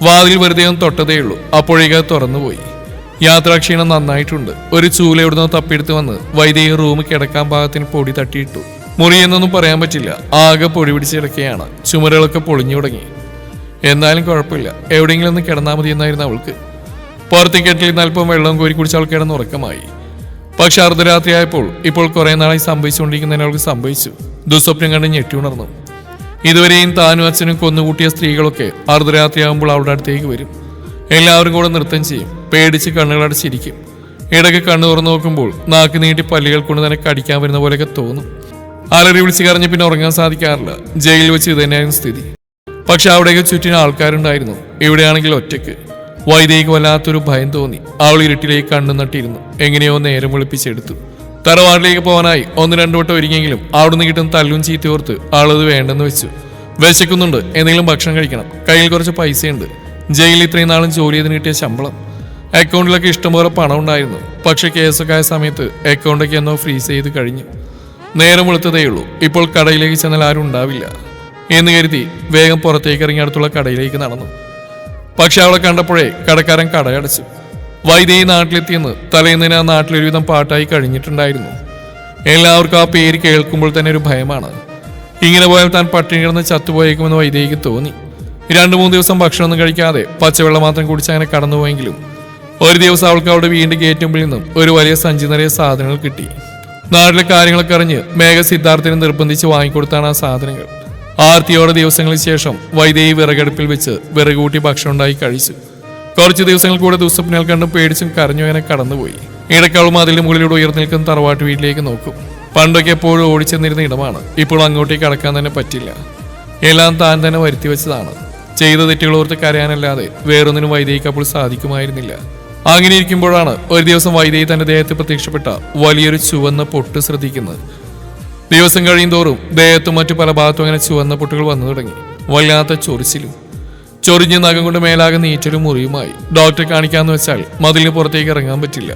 വാതിൽ വെറുതെ ഒന്ന് തൊട്ടതേയുള്ളൂ, അപ്പോഴേക്ക് തുറന്നുപോയി. യാത്രാക്ഷീണം നന്നായിട്ടുണ്ട്. ഒരു ചൂല എവിടുന്നോ തപ്പിയെടുത്ത് വന്ന് വൈദേഹി റൂമിൽ കിടക്കാൻ പാകത്തിന് പൊടി തട്ടിയിട്ടു. മുറി എന്നൊന്നും പറയാൻ പറ്റില്ല, ആകെ പൊടി പിടിച്ച് കിടക്കുകയാണ്. ചുമരുകളൊക്കെ പൊളിഞ്ഞു തുടങ്ങി. എന്നാലും കുഴപ്പമില്ല, എവിടെയെങ്കിലും ഒന്ന് കിടന്നാൽ മതി എന്നായിരുന്നു അവൾക്ക്. പുറത്തേക്ക് കെട്ടിൽ അല്പം വെള്ളം കോരി കുടിച്ച് അവൾ കിടന്ന് ഉറക്കമായി. പക്ഷെ അർദ്ധരാത്രിയായപ്പോൾ ഇപ്പോൾ കുറെ നാളായി സംഭവിച്ചുകൊണ്ടിരിക്കുന്നതിന് അവൾക്ക് സംഭവിച്ചു. ദുസ്വപ്നം കണ്ട് ഞെട്ടി ഉണർന്നു. ഇതുവരെയും താനും അച്ഛനും കൊന്നുകൂട്ടിയ സ്ത്രീകളൊക്കെ അർദ്ധരാത്രിയാകുമ്പോൾ അവളുടെ അടുത്തേക്ക് വരും. എല്ലാവരും കൂടെ നൃത്തം ചെയ്യും. പേടിച്ച് കണ്ണുകളടച്ചിരിക്കും. ഇടയ്ക്ക് കണ്ണു തുറന്നു നോക്കുമ്പോൾ നാക്ക് നീട്ടി പല്ലുകൾ കൊണ്ട് തന്നെ കടിക്കാൻ വരുന്ന പോലെയൊക്കെ തോന്നും. അലറി വിളിച്ച് കരഞ്ഞ് പിന്നെ ഉറങ്ങാൻ സാധിക്കാറില്ല. ജയിലിൽ വെച്ച് ഇത് തന്നെയായിരുന്നു സ്ഥിതി. പക്ഷെ അവിടെയൊക്കെ ചുറ്റിനും ആൾക്കാരുണ്ടായിരുന്നു. ഇവിടെയാണെങ്കിൽ ഒറ്റയ്ക്ക്. വൈദേഹിക്ക് വല്ലാത്തൊരു ഭയം തോന്നി. അവൾ ഇരുട്ടിലേക്ക് കണ്ണു നട്ടിരുന്നു. എങ്ങനെയോ നേരം വെളുപ്പിച്ചെടുത്തു. തറവാട്ടിലേക്ക് പോകാനായി 1-2 വട്ടം ഒരുങ്ങിയെങ്കിലും അവിടുന്ന് കിട്ടുന്ന തല്ലും ചീത്തയോർത്ത് ആളത് വേണ്ടെന്ന് വെച്ചു. വിശക്കുന്നുണ്ട്, എന്തെങ്കിലും ഭക്ഷണം കഴിക്കണം, കയ്യിൽ കുറച്ച് പൈസയുണ്ട്. ജയിലിൽ ഇത്രയും നാളും ജോലി ചെയ്ത് കിട്ടിയ ശമ്പളം. അക്കൗണ്ടിലൊക്കെ ഇഷ്ടംപോലെ പണം ഉണ്ടായിരുന്നു. പക്ഷെ കേസൊക്കെ ആയ സമയത്ത് അക്കൗണ്ടൊക്കെ എന്നോ ഫ്രീസ് ചെയ്ത് കഴിഞ്ഞു. നേരം വെളുത്തതേയുള്ളൂ. ഇപ്പോൾ കടയിലേക്ക് ചെന്നാൽ ആരും ഉണ്ടാവില്ല എന്ന് കരുതി വേഗം പുറത്തേക്ക് ഇറങ്ങി അടുത്തുള്ള കടയിലേക്ക് നടന്നു. പക്ഷെ അവളെ കണ്ടപ്പോഴേ കടക്കാരൻ കടയടച്ചു. വൈദേഹി നാട്ടിലെത്തിയെന്ന് തലേന്നതിന് ആ നാട്ടിലൊരുവിധം പാട്ടായി കഴിഞ്ഞിട്ടുണ്ടായിരുന്നു. എല്ലാവർക്കും ആ പേര് കേൾക്കുമ്പോൾ തന്നെ ഒരു ഭയമാണ്. ഇങ്ങനെ പോയാൽ താൻ പട്ടിണി കിടന്ന് ചത്തുപോയേക്കുമെന്ന് വൈദേഹിക്ക് തോന്നി. 2-3 ദിവസം ഭക്ഷണമൊന്നും കഴിക്കാതെ പച്ചവെള്ളം മാത്രം കുടിച്ച് അങ്ങനെ കടന്നുപോയെങ്കിലും ഒരു ദിവസം അവൾക്ക് അവളുടെ വീടിന്റെ ഗേറ്റ് മുമ്പിൽ നിന്നും ഒരു വലിയ സഞ്ചി നിറയെ സാധനങ്ങൾ കിട്ടി. നാട്ടിലെ കാര്യങ്ങളൊക്കെ അറിഞ്ഞ് മേഘ സിദ്ധാർത്ഥിനെ നിർബന്ധിച്ച് വാങ്ങിക്കൊടുത്താണ് ആ സാധനങ്ങൾ. ആർത്തിയോടെ ദിവസങ്ങൾക്ക് ശേഷം വൈദേഹി വിറകടുപ്പിൽ വെച്ച് വിറകൂട്ടി ഭക്ഷണം ഉണ്ടായി കഴിച്ചു. കുറച്ച് ദിവസങ്ങൾ കൂടെ ദുസ്വപ്നങ്ങൾ കണ്ടും പേടിച്ചും കരഞ്ഞു അങ്ങനെ കടന്നുപോയി. ഇടയ്ക്കവളും അതിന്റെ മുകളിലൂടെ ഉയർന്നു നിൽക്കുന്ന തറവാട്ട് വീട്ടിലേക്ക് നോക്കും. പണ്ടൊക്കെ എപ്പോഴും ഓടിച്ചെന്നിരുന്ന ഇടമാണ്. ഇപ്പോൾ അങ്ങോട്ടേക്ക് കടക്കാൻ തന്നെ പറ്റില്ല. എല്ലാം താൻ തന്നെ വരുത്തി വെച്ചതാണ്. ചെയ്ത തെറ്റുകൾ ഓർത്ത് കരയാനല്ലാതെ വേറൊന്നിനും വൈദേഹിക്ക് അപ്പോൾ സാധിക്കുമായിരുന്നില്ല. അങ്ങനെ ഇരിക്കുമ്പോഴാണ് ഒരു ദിവസം വൈദേഹി തന്റെ ദേഹത്ത് പ്രത്യക്ഷപ്പെട്ട വലിയൊരു ചുവന്ന പൊട്ട് ശ്രദ്ധിക്കുന്നത്. ദിവസം കഴിയും തോറും ദേഹത്തും മറ്റു പല ഭാഗത്തും അങ്ങനെ ചുവന്ന പൊട്ടുകൾ വന്നു തുടങ്ങി. വല്ലാത്ത ചൊറിച്ചിലും ചൊറിഞ്ഞ് നഖം കൊണ്ട് മേലാകെ നീറ്റലും മുറിയുമായി. ഡോക്ടറെ കാണിക്കാന്ന് വെച്ചാൽ മതിലിന് പുറത്തേക്ക് ഇറങ്ങാൻ പറ്റില്ല.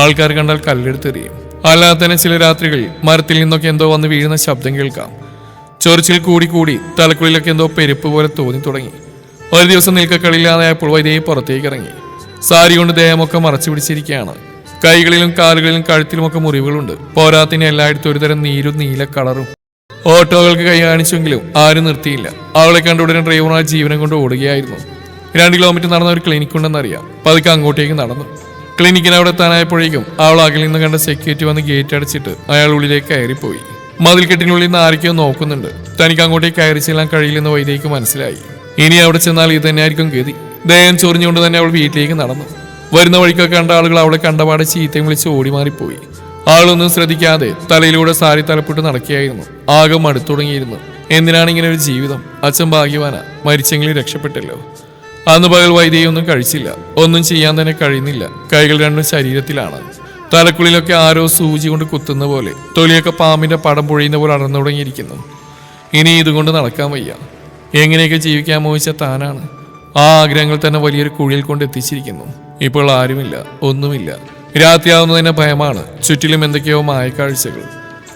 ആൾക്കാർ കണ്ടാൽ കല്ലെടുത്തെറിയും. അല്ലാതെ തന്നെ ചില രാത്രികളിൽ മരത്തിൽ നിന്നൊക്കെ എന്തോ വന്ന് വീഴുന്ന ശബ്ദം കേൾക്കാം. ചൊറിച്ചിൽ കൂടി കൂടി തലക്കുള്ളിലൊക്കെ എന്തോ പെരുപ്പ് പോലെ തോന്നി തുടങ്ങി. ഒരു ദിവസം നിൽക്കക്കളില്ലാതായപ്പോൾ വൈദേഹി പുറത്തേക്ക് ഇറങ്ങി. സാരി കൊണ്ട് ദേഹമൊക്കെ മറച്ചു പിടിച്ചിരിക്കുകയാണ്. കൈകളിലും കാലുകളിലും കഴുത്തിലുമൊക്കെ മുറിവുകളുണ്ട്. പോരാത്തിന് എല്ലായിടത്തും ഒരുതരം നീരും നീല കളറും. ഓട്ടോകൾക്ക് കൈ കാണിച്ചെങ്കിലും ആരും നിർത്തിയില്ല. അവളെ കണ്ടുടനെ ഡ്രൈവർ ആ ജീവനം കൊണ്ട് ഓടുകയായിരുന്നു. 2 കിലോമീറ്റർ നടന്ന ഒരു ക്ലിനിക് ഉണ്ടെന്നറിയാം. പതുക്കെ അങ്ങോട്ടേക്ക് നടന്നു. ക്ലിനിക്കിന് അവിടെ എത്താനായപ്പോഴേക്കും അവൾ അകലിൽ നിന്ന് കണ്ട സെക്യൂരിറ്റി വന്ന് ഗേറ്റ് അടച്ചിട്ട് അയാൾ ഉള്ളിലേക്ക് കയറിപ്പോയി. മതിൽക്കെട്ടിനുള്ളിൽ നിന്ന് ആരൊക്കെയോ നോക്കുന്നുണ്ട്. തനിക്ക് അങ്ങോട്ടേക്ക് കയറി ചെല്ലാൻ കഴിയില്ലെന്ന് വൈദേഹിക്ക് മനസ്സിലായി. ഇനി അവിടെ ചെന്നാൽ ഇത് തന്നെയായിരിക്കും ഗതി. ദേഹം ചൊറിഞ്ഞുകൊണ്ട് തന്നെ അവൾ വീട്ടിലേക്ക് നടന്നു. വരുന്ന വഴിക്കൊക്കെ കണ്ട ആളുകൾ അവളെ കണ്ടപാടെ ചീത്തയും വിളിച്ച് ഓടിമാറിപ്പോയി. ആളൊന്നും ശ്രദ്ധിക്കാതെ തലയിലൂടെ സാരി തലപ്പെട്ട് നടക്കുകയായിരുന്നു. ആകെ മടുത്തു തുടങ്ങിയിരുന്നു. എന്തിനാണ് ഇങ്ങനെ ഒരു ജീവിതം? അച്ഛൻ ഭാഗ്യവാനാ, മരിച്ചെങ്കിലും രക്ഷപ്പെട്ടല്ലോ. അന്ന് പകൽ വൈദ്യുതി ഒന്നും കഴിച്ചില്ല. ഒന്നും ചെയ്യാൻ തന്നെ കഴിയുന്നില്ല. കൈകൾ രണ്ടും ശരീരത്തിലാണ്. തലക്കുള്ളിലൊക്കെ ആരോ സൂചി കൊണ്ട് കുത്തുന്ന പോലെ, തൊലിയൊക്കെ പാമ്പിന്റെ പടം പൊഴിയുന്ന പോലെ അടർന്നു തുടങ്ങിയിരിക്കുന്നു. ഇനി ഇതുകൊണ്ട് നടക്കാൻ വയ്യ. എങ്ങനെയൊക്കെ ജീവിക്കാൻ മോഹിച്ച താനാണ്. ആ ആഗ്രഹങ്ങൾ തന്നെ വലിയൊരു കുഴിയിൽ കൊണ്ട് എത്തിച്ചിരിക്കുന്നു. ഇപ്പോൾ ആരുമില്ല, ഒന്നുമില്ല. രാത്രിയാവുന്നതിന് ഭയമാണ്. ചുറ്റിലും എന്തൊക്കെയോ മായക്കാഴ്ചകൾ.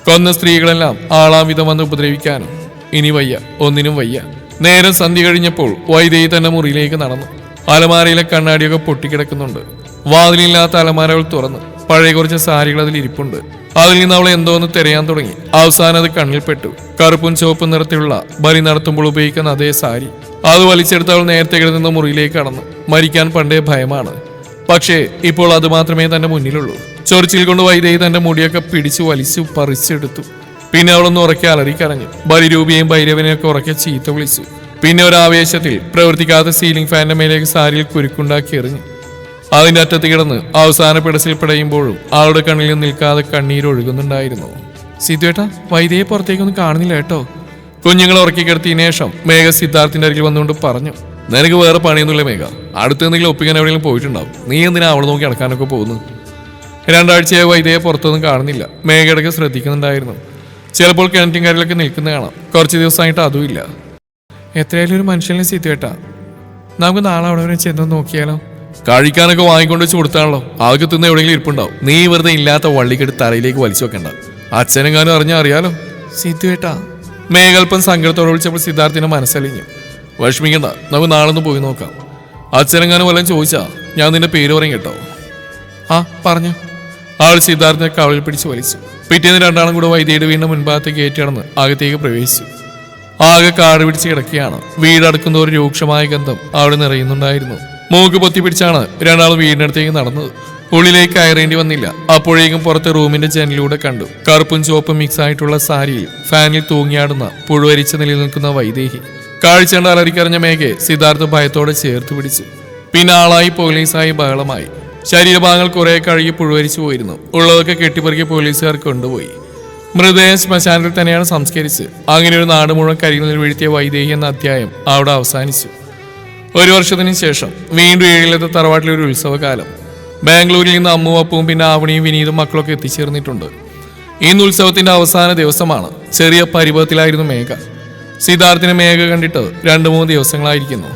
കൊന്ന സ്ത്രീകളെല്ലാം ആളാവിധം വന്ന് ഉപദ്രവിക്കാനും. ഇനി വയ്യ, ഒന്നിനും വയ്യ. നേരം സന്ധ്യ കഴിഞ്ഞപ്പോൾ വൈദേഹി തന്നെ മുറിയിലേക്ക് നടന്നു. അലമാരയിലെ കണ്ണാടിയൊക്കെ പൊട്ടിക്കിടക്കുന്നുണ്ട്. വാതിലില്ലാത്ത അലമാരകൾ തുറന്നു. പഴയ കുറച്ച് സാരികൾ അതിൽ ഇരിപ്പുണ്ട്. അതിൽ നിന്ന് അവൾ എന്തോന്ന് തിരയാൻ തുടങ്ങി. അവസാനം അത് കണ്ണിൽപ്പെട്ടു. കറുപ്പും ചുവപ്പും നിറത്തിലുള്ള ബലി നടത്തുമ്പോൾ ഉപയോഗിക്കുന്ന അതേ സാരി. അത് വലിച്ചെടുത്ത് അവൾ നേരത്തെ കിടന്ന മുറിയിലേക്ക് കടന്നു. മരിക്കാൻ പണ്ടേ ഭയമാണ്. പക്ഷേ ഇപ്പോൾ അത് മാത്രമേ തന്റെ മുന്നിലുള്ളൂ. ചൊറിച്ചിൽ കൊണ്ട് വൈദേഹി തന്റെ മുടിയൊക്കെ പിടിച്ചു വലിച്ചു പറിച്ചെടുത്തു. പിന്നെ അവളൊന്ന് ഉറക്കെ അലറിക്കരഞ്ഞു. ബലിരൂപിയെയും ഭൈരവനെയൊക്കെ ഉറക്കെ ചീത്ത വിളിച്ചു. പിന്നെ ഒരു ആവേശത്തിൽ പ്രവർത്തിക്കാത്ത സീലിംഗ് ഫാനിന്റെ മേലേക്ക് സാരിയിൽ കുരുക്കുണ്ടാക്കി എറിഞ്ഞു. അതിന്റെ അറ്റത്ത് കിടന്ന് അവസാന പിടസിൽ പിടയുമ്പോഴും അവളുടെ കണ്ണിൽ നിൽക്കാതെ കണ്ണീരൊഴുകുന്നുണ്ടായിരുന്നു. സിദ്ധുവേട്ടാ, വൈദേഹിയെ പുറത്തേക്കൊന്നും കാണുന്നില്ല കേട്ടോ. കുഞ്ഞുങ്ങളെ ഉറക്കി കിടത്തിയതിനു ശേഷം മേഘ സിദ്ധാർത്ഥിന്റെ അരികിൽ വന്നുകൊണ്ട് പറഞ്ഞു. നിനക്ക് വേറെ പണിയൊന്നുമില്ല മേഘ. അടുത്ത് എന്തെങ്കിലും ഒപ്പിക്കാൻ എവിടെയെങ്കിലും പോയിട്ടുണ്ടാവും. നീ എന്തിനാ അവളെ നോക്കി നടക്കാനൊക്കെ പോകുന്നു? 2 ആഴ്ചയായി വൈദേഹിയെ പുറത്തൊന്നും കാണുന്നില്ല. മേഘ ഇടയ്ക്ക് ശ്രദ്ധിക്കുന്നുണ്ടായിരുന്നു. ചിലപ്പോൾ കിണറ്റിൻ കരയിലൊക്കെ നിൽക്കുന്ന കാണാം. കുറച്ച് ദിവസമായിട്ട് അതുമില്ല. എത്രയായാലും ഒരു മനുഷ്യനെ സിദ്ധുവേട്ടാ, നമുക്ക് നാളെ അവിടെ വരെ ചെന്ന് നോക്കിയാലോ? കഴിക്കാനൊക്കെ വാങ്ങിക്കൊണ്ട് വെച്ച് കൊടുത്താണല്ലോ. അതൊക്കെ തിന്ന് എവിടെയെങ്കിലും ഇരിപ്പുണ്ടാവും. നീ വെറുതെ ഇല്ലാത്ത വള്ളിക്കെട്ട് തലയിലേക്ക് വലിച്ചു വെക്കണ്ട. അച്ഛനെങ്ങാനും അറിഞ്ഞാൽ അറിയാലോ. സിദ്ധുവേട്ടാ, മേഘൽപ്പം സങ്കടത്തോടെ വിളിച്ചപ്പോൾ സിദ്ധാർത്ഥിന്റെ മനസ്സലിഞ്ഞു. വിഷമിക്കണ്ട, നമുക്ക് നാളെ ഒന്ന് പോയി നോക്കാം. അച്ഛനെങ്ങാനും വല്ലതും ചോദിച്ചാ ഞാൻ നിന്റെ പേര് പറയും കേട്ടോ. ആ പറഞ്ഞു. ആൾ സിദ്ധാർത്ഥിനെ കവളിൽ പിടിച്ച് വലിച്ചു. പിറ്റേന്ന് 2 കൂടെ വൈദ്യയുടെ വീടിന്റെ മുൻഭാഗത്തേക്ക് കയറ്റിടന്ന് അകത്തേക്ക് പ്രവേശിച്ചു. ആകെ കാട് പിടിച്ച് കിടക്കുകയാണ്. വീടടക്കുന്ന ഒരു രൂക്ഷമായ ഗന്ധം അവിടെ നിറയുന്നുണ്ടായിരുന്നു. മൂക്ക് പൊത്തി പിടിച്ചാണ് 2 വീടിനടുത്തേക്ക് നടന്നത്. ഉള്ളിലേക്ക് കയറേണ്ടി വന്നില്ല. അപ്പോഴേക്കും പുറത്തെ റൂമിന്റെ ജനലിലൂടെ കണ്ടു. കറുപ്പും ചുവപ്പും മിക്സ് ആയിട്ടുള്ള സാരിയിൽ ഫാനിൽ തൂങ്ങിയാടുന്ന പുഴുവരിച്ച് നിലനിൽക്കുന്ന വൈദേഹി. കാഴ്ചണ്ട് അലറിക്കറിഞ്ഞ മേഘയെ സിദ്ധാർത്ഥ ഭയത്തോടെ ചേർത്ത് പിടിച്ചു. പിന്നെ ആളായി പോലീസായി ബഹളമായി. ശരീരഭാഗങ്ങൾ കുറെ കഴുകി പുഴുവരിച്ചു പോയിരുന്നു. ഉള്ളതൊക്കെ കെട്ടിപ്പറിക്കി പോലീസുകാർ കൊണ്ടുപോയി. മൃതദേഹം ശ്മശാനത്തിൽ തന്നെയാണ് സംസ്കരിച്ച്. അങ്ങനെ ഒരു നാട് മുഴുവൻ കരികളിൽ വീഴ്ത്തിയ വൈദേഹി എന്ന അധ്യായം അവിടെ അവസാനിച്ചു. 1 വർഷത്തിന് ശേഷം വീണ്ടും ഏഴിലത്തെ തറവാട്ടിലെ ഒരു ഉത്സവകാലം. ബാംഗ്ലൂരിൽ നിന്ന് അമ്മും അപ്പവും പിന്നെ ആവണിയും വിനീതും മക്കളൊക്കെ എത്തിച്ചേർന്നിട്ടുണ്ട്. ഇന്ന് ഉത്സവത്തിന്റെ അവസാന ദിവസമാണ്. ചെറിയ പരിഭവത്തിലായിരുന്നു മേഘ. സിദ്ധാർത്ഥിനെ മേഘ കണ്ടിട്ട് 2-3 ദിവസങ്ങളായിരിക്കുന്നു.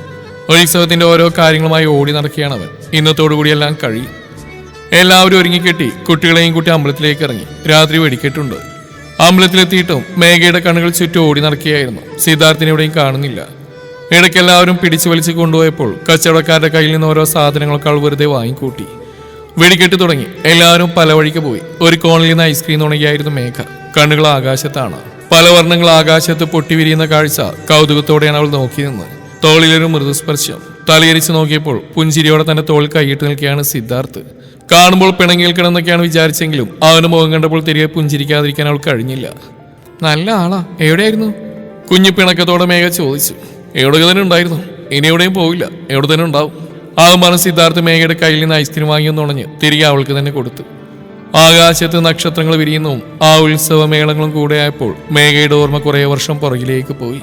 ഉത്സവത്തിന്റെ ഓരോ കാര്യങ്ങളുമായി ഓടി നടക്കുകയാണ് അവൻ. ഇന്നത്തോടുകൂടി എല്ലാം കഴിയും. എല്ലാവരും ഒരുങ്ങിക്കെട്ടി കുട്ടികളെയും കൂട്ടി അമ്പലത്തിലേക്ക് ഇറങ്ങി. രാത്രി വെടിക്കെട്ടുണ്ട്. അമ്പലത്തിലെത്തിയിട്ടും മേഘയുടെ കണ്ണുകൾ ചുറ്റും ഓടി നടക്കുകയായിരുന്നു. സിദ്ധാർത്ഥിനെ എവിടെയും കാണുന്നില്ല. ഇടയ്ക്ക് എല്ലാവരും പിടിച്ചു വലിച്ച് കൊണ്ടുപോയപ്പോൾ കച്ചവടക്കാരുടെ കയ്യിൽ നിന്ന് ഓരോ സാധനങ്ങളൊക്കെ വെറുതെ വാങ്ങിക്കൂട്ടി. വെടിക്കെട്ട് തുടങ്ങി. എല്ലാവരും പല വഴിക്ക് പോയി. ഒരു കോണിൽ നിന്ന് ഐസ്ക്രീം തുടങ്ങിയായിരുന്നു മേഘ. കണ്ണുകൾ ആകാശത്താണ്. പല വർണ്ണങ്ങൾ ആകാശത്ത് പൊട്ടിവിരിയുന്ന കാഴ്ച കൗതുകത്തോടെയാണ് അവൾ നോക്കി നിന്ന്. തോളിലൊരു മൃദുസ്പർശം. തലയിരിച്ച് നോക്കിയപ്പോൾ പുഞ്ചിരിയോടെ തന്റെ തോൾ കൈയിട്ട് നിൽക്കുകയാണ് സിദ്ധാർത്ഥ്. കാണുമ്പോൾ പിണങ്ങി നിൽക്കണമെന്നൊക്കെയാണ് വിചാരിച്ചെങ്കിലും അവന് മുഖം കണ്ടപ്പോൾ തിരികെ പുഞ്ചിരിക്കാതിരിക്കാൻ അവൾ കഴിഞ്ഞില്ല. നല്ല ആളാ, എവിടെയായിരുന്നു? കുഞ്ഞു പിണക്കത്തോടെ മേഘ ചോദിച്ചു. എവിടെ തന്നെ ഉണ്ടായിരുന്നു, ഇനി എവിടെയും പോവില്ല, എവിടെ തന്നെ ഉണ്ടാവും. അത് പറഞ്ഞ് സിദ്ധാർത്ഥ് മേഘയുടെ കയ്യിൽ നിന്ന് ഐസ്ക്രീം വാങ്ങിയെന്നുണഞ്ഞ് തിരികെ അവൾക്ക് തന്നെ കൊടുത്തു. ആകാശത്ത് നക്ഷത്രങ്ങൾ വിരിയുന്നതും ആ ഉത്സവമേളങ്ങളും കൂടെ ആയപ്പോൾ മേഘയുടെ ഓർമ്മ കുറേ വർഷം പുറകിലേക്ക് പോയി.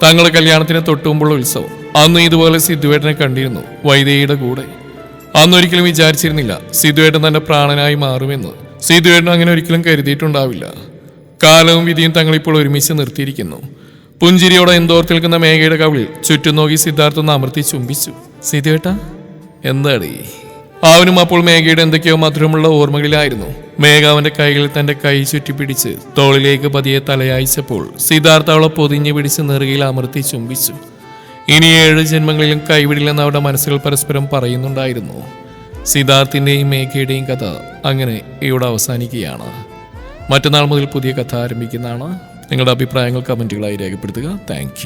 തങ്ങളുടെ കല്യാണത്തിന് തൊട്ടുമുമ്പുള്ള ഉത്സവം. അന്ന് ഇതുപോലെ സിദ്ധുവേട്ടനെ കണ്ടിരുന്നു, വൈദേഹിയുടെ കൂടെ. അന്നൊരിക്കലും വിചാരിച്ചിരുന്നില്ല സിദ്ധുവേട്ടൻ തന്റെ പ്രാണനായി മാറുമെന്ന്. സിദ്ധുവേട്ടൻ അങ്ങനെ ഒരിക്കലും കരുതിയിട്ടുണ്ടാവില്ല. കാലവും വിധിയും തങ്ങളിപ്പോൾ ഒരുമിച്ച് നിർത്തിയിരിക്കുന്നു. പുഞ്ചിരിയോടെ എന്തോർത്ത് നിൽക്കുന്ന മേഘയുടെ കവിളിൽ ചുറ്റും നോക്കി സിദ്ധാർത്ഥ ഒന്ന് അമർത്തി ചുംബിച്ചു. സിദ്ധുവേട്ട, എന്താടീ? അവനും അപ്പോൾ മേഘയുടെ എന്തൊക്കെയോ മധുരമുള്ള ഓർമ്മകളിലായിരുന്നു. മേഘ അവന്റെ കൈകളിൽ തന്റെ കൈ ചുറ്റിപ്പിടിച്ച് തോളിലേക്ക് പതിയെ തലയായിച്ചപ്പോൾ സിദ്ധാർത്ഥ അവളെ പൊതിഞ്ഞു പിടിച്ച് നെറുകയിൽ അമർത്തി ചുംബിച്ചു. ഇനി 7 ജന്മങ്ങളിലും കൈവിടില്ലെന്ന് അവരുടെ മനസ്സുകൾ പരസ്പരം പറയുന്നുണ്ടായിരുന്നു. സിദ്ധാർത്ഥിന്റെയും മേഘയുടെയും കഥ അങ്ങനെ ഇവിടെ അവസാനിക്കുകയാണ്. മറ്റന്നാൾ മുതൽ പുതിയ കഥ ആരംഭിക്കുന്നതാണ്. നിങ്ങളുടെ അഭിപ്രായങ്ങൾ കമന്റുകളായി രേഖപ്പെടുത്തുക. താങ്ക്